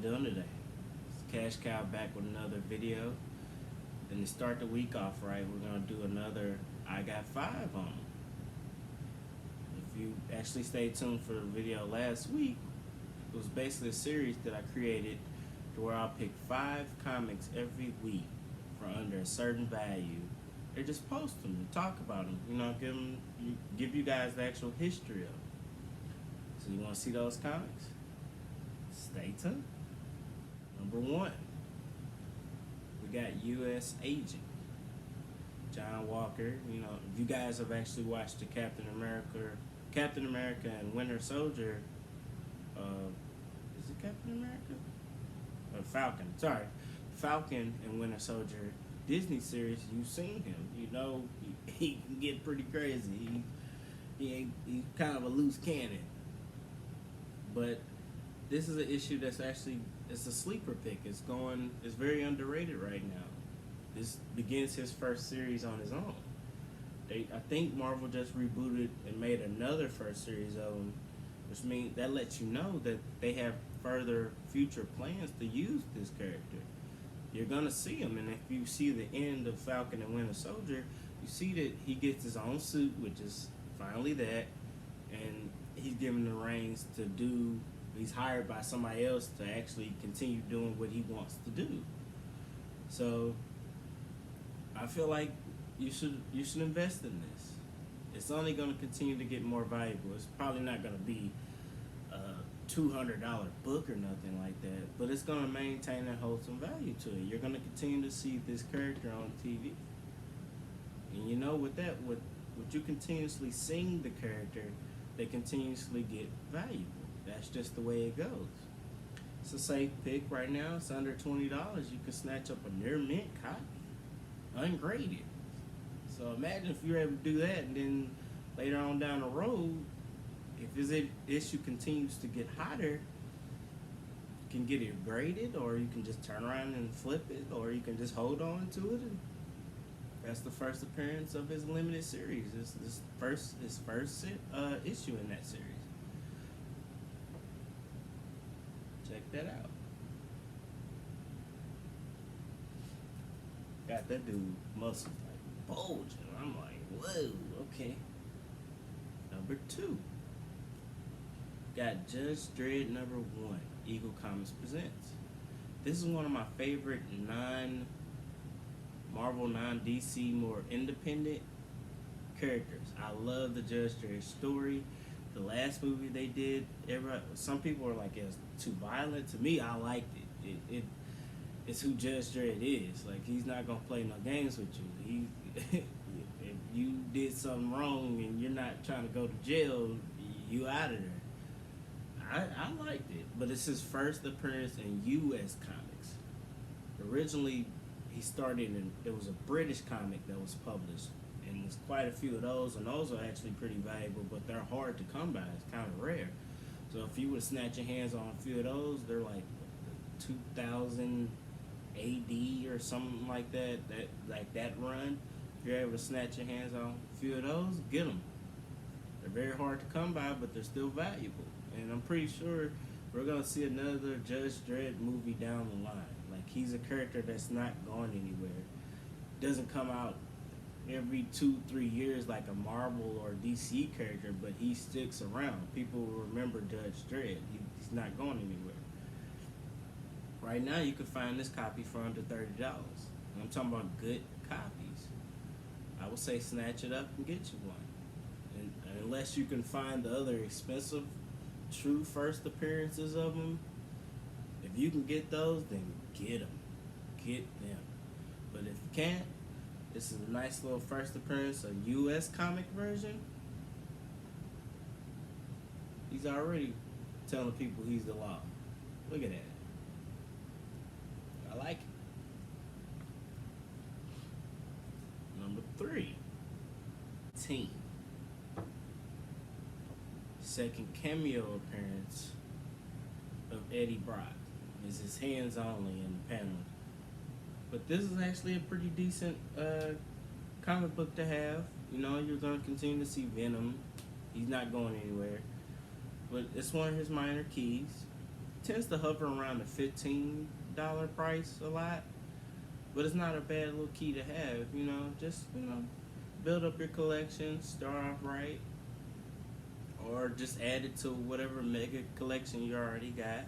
doing today? It's Cash Cow back with another video. And to start the week off right, we're going to do another I Got 5 on 'em. If you actually stayed tuned for the video last week, it was basically a series that I created to where I'll pick 5 comics every week for under a certain value. Or just post them and talk about them. Give you guys the actual history of them. So you want to see those comics? Stay tuned. Number 1, we got U.S. Agent, John Walker. If you guys have actually watched the Captain America and Winter Soldier, is it Captain America? Or Falcon, sorry. Falcon and Winter Soldier Disney series, you've seen him. He can get pretty crazy. He's kind of a loose cannon. But this is an issue that's actually, it's a sleeper pick. It's very underrated right now. This begins his first series on his own. I think Marvel just rebooted and made another first series of him, which means that lets you know that they have further future plans to use this character. You're gonna see him, and if you see the end of Falcon and Winter Soldier, you see that he gets his own suit, which is finally that, and he's given the reins to do. He's hired by somebody else to actually continue doing what he wants to do. So I feel like you should invest in this. It's only going to continue to get more valuable. It's probably not going to be a $200 book or nothing like that, but it's going to maintain and hold some value to it. You're going to continue to see this character on TV, and with you continuously seeing the character, they continuously get valuable. That's just the way it goes. It's a safe pick right now. It's under $20. You can snatch up a near mint copy, ungraded. So imagine if you're able to do that, and then later on down the road, if this issue continues to get hotter, you can get it graded, or you can just turn around and flip it, or you can just hold on to it. And that's the first appearance of his limited series. His first issue in that series. Check that out. Got that dude muscles like bulging. I'm like, whoa, okay. Number 2. Got Judge Dredd number 1. Eagle Comics presents. This is one of my favorite non-Marvel, non-DC, more independent characters. I love the Judge Dredd story. The last movie they did, some people were like, it's too violent. To me, I liked it. It's who Judge Dredd is. Like, he's not gonna play no games with you. If you did something wrong and you're not trying to go to jail, you out of there. I liked it, but it's his first appearance in U.S. comics. Originally, he started in, it was a British comic that was published, and there's quite a few of those, and those are actually pretty valuable, but they're hard to come by. It's kind of rare. So if you would snatch your hands on a few of those, they're like 2000 AD or something like that. That run. If you're able to snatch your hands on a few of those, get them. They're very hard to come by, but they're still valuable. And I'm pretty sure we're gonna see another Judge Dredd movie down the line. Like, he's a character that's not going anywhere. Doesn't come out every 2-3 years like a Marvel or DC character, but he sticks around. People will remember Judge Dredd. He's not going anywhere. Right now, you can find this copy for under $30. I'm talking about good copies. I would say snatch it up and get you one. And unless you can find the other expensive, true first appearances of them, if you can get those, then get them. Get them. But if you can't, this is a nice little first appearance, a U.S. comic version. He's already telling people he's the law. Look at that. I like it. Number 3, Team. Second cameo appearance of Eddie Brock. This is hands only in the panel. But this is actually a pretty decent comic book to have. You're going to continue to see Venom. He's not going anywhere. But it's one of his minor keys. tends to hover around the $15 price a lot, but it's not a bad little key to have. Just build up your collection, start off right, or just add it to whatever mega collection you already got.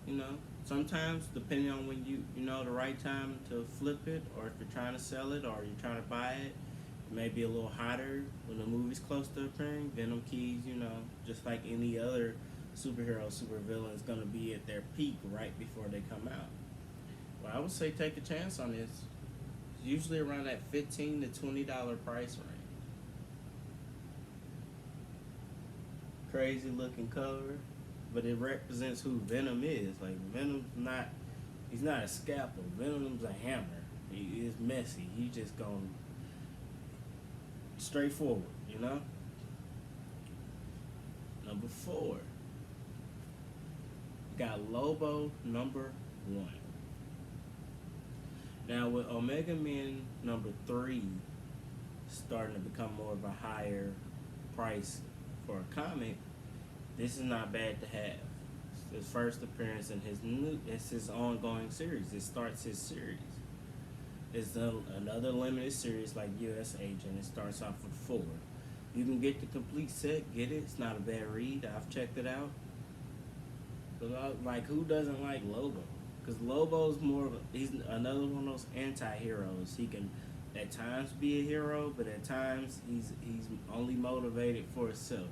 You know, Sometimes depending on when you know the right time to flip it, or if you're trying to sell it, or you're trying to buy it, it may be a little hotter when the movie's close to appearing. Venom keys, just like any other superhero, supervillain is gonna be at their peak right before they come out. Well, I would say take a chance on this. It's usually around that $15 to $20 price range. Crazy looking cover, but it represents who Venom is. Like he's not a scalpel. Venom's a hammer. He is messy. He just going straightforward, Number 4, got Lobo #1. Now with Omega Men #3 starting to become more of a higher price for a comic, this is not bad to have. It's his first appearance in it's his ongoing series. It starts his series. It's another limited series like U.S. Agent. It starts off with 4. You can get the complete set, get it. It's not a bad read. I've checked it out. But who doesn't like Lobo? Because Lobo's he's another one of those anti-heroes. He can at times be a hero, but at times he's only motivated for himself.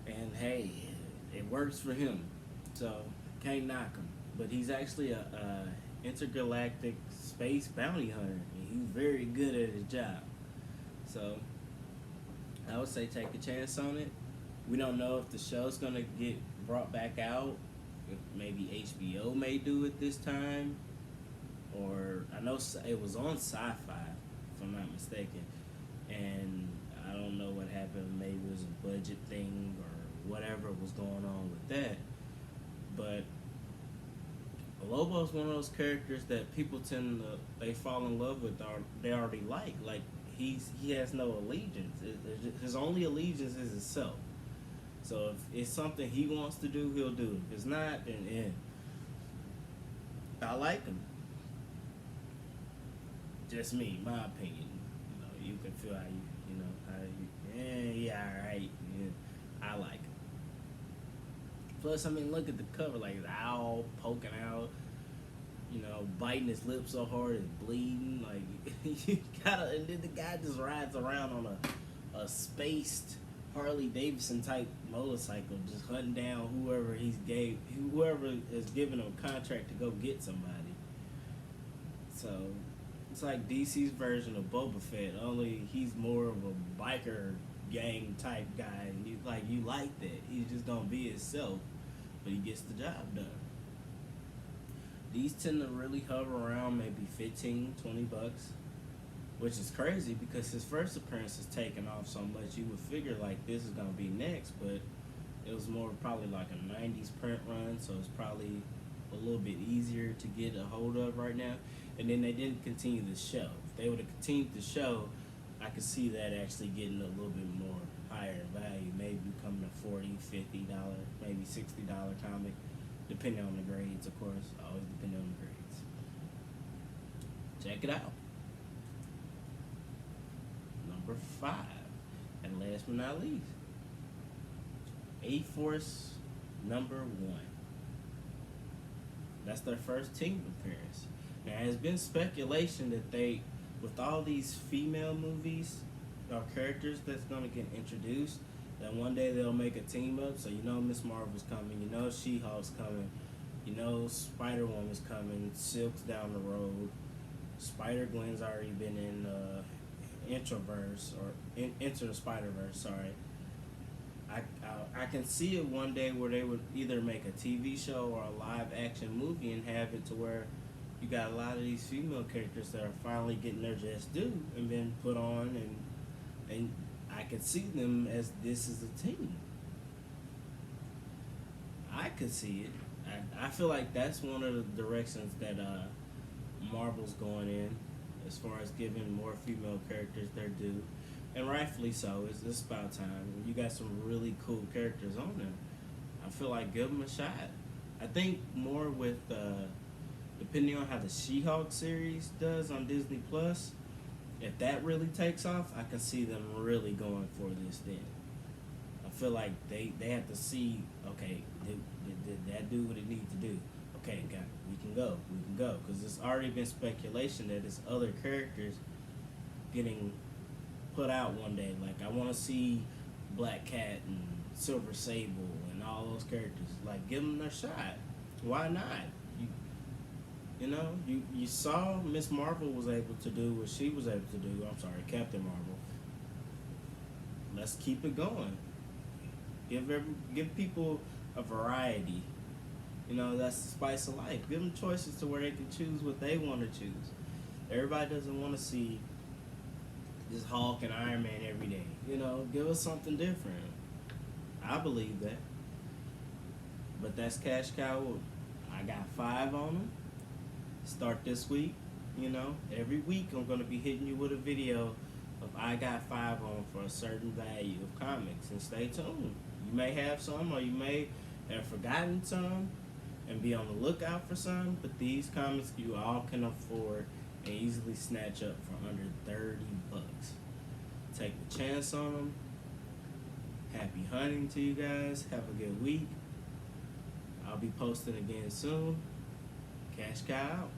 And hey, it works for him, so can't knock him. But he's actually a intergalactic space bounty hunter, and he's very good at his job. So I would say take a chance on it. We don't know if the show's gonna get brought back out. If maybe HBO may do it this time, or I know it was on Sci-Fi, if I'm not mistaken, and I don't know what happened. Maybe it was a budget thing or whatever was going on with that. But Lobo's one of those characters that people they fall in love with, or they already like. Like he has no allegiance. His only allegiance is himself. So if it's something he wants to do, he'll do it. If it's not, then I like him. Just me, my opinion. You can feel all right. Yeah, I like him. Plus, look at the cover, like his owl poking out, biting his lip so hard it's bleeding. Like and then the guy just rides around on a spaced Harley Davidson type motorcycle, just hunting down whoever is giving him a contract to go get somebody. So it's like DC's version of Boba Fett, only he's more of a biker gang type guy. And you like that. He's just gonna be himself, but he gets the job done. These tend to really hover around maybe $15-20, which is crazy because his first appearance is taking off so much. You would figure like this is gonna be next, but it was more probably like a '90s print run, so it's probably a little bit easier to get a hold of right now. And then they didn't continue the show. If they would have continued the show, I could see that actually getting a little bit more higher value, maybe becoming a $40-50, maybe $60 comic, depending on the grades, of course. Always depending on the grades. Check it out. Number 5, and last but not least, A-Force #1. That's their first team appearance. Now, there's been speculation that with all these female movies or characters that's going to get introduced, that one day they'll make a team up. So Miss Marvel's coming, She-Hulk's coming, Spider-Woman's coming, Silk's down the road, Spider-Gwen's already been in Introverse, or Into the Spider-Verse, sorry. I can see it one day where they would either make a TV show or a live action movie and have it to where you got a lot of these female characters that are finally getting their just due and been put on, and I could see them as this is a team. I could see it. I feel like that's one of the directions that Marvel's going in, as far as giving more female characters their due, and rightfully so. It's about time. You got some really cool characters on there. I feel like give them a shot. I think more with depending on how the She-Hulk series does on Disney Plus, if that really takes off, I can see them really going for this then. I feel like they have to see, okay, did that do what it needs to do? Okay, we can go, because there's already been speculation that there's other characters getting put out one day. Like I want to see Black Cat and Silver Sable and all those characters. Like give them their shot. Why not? You saw Miss Marvel was able to do what she was able to do. I'm sorry, Captain Marvel. Let's keep it going. Give people a variety. That's the spice of life. Give them choices to where they can choose what they want to choose. Everybody doesn't want to see just Hulk and Iron Man every day. Give us something different. I believe that. But that's Cash Cow. I got 5 on them. Start this week. Every week I'm going to be hitting you with a video of I got 5 on for a certain value of comics. And stay tuned. You may have some, or you may have forgotten some and be on the lookout for some. But these comics you all can afford and easily snatch up for under $30. Take the chance on them. Happy hunting to you guys. Have a good week. I'll be posting again soon. Cash Cow out.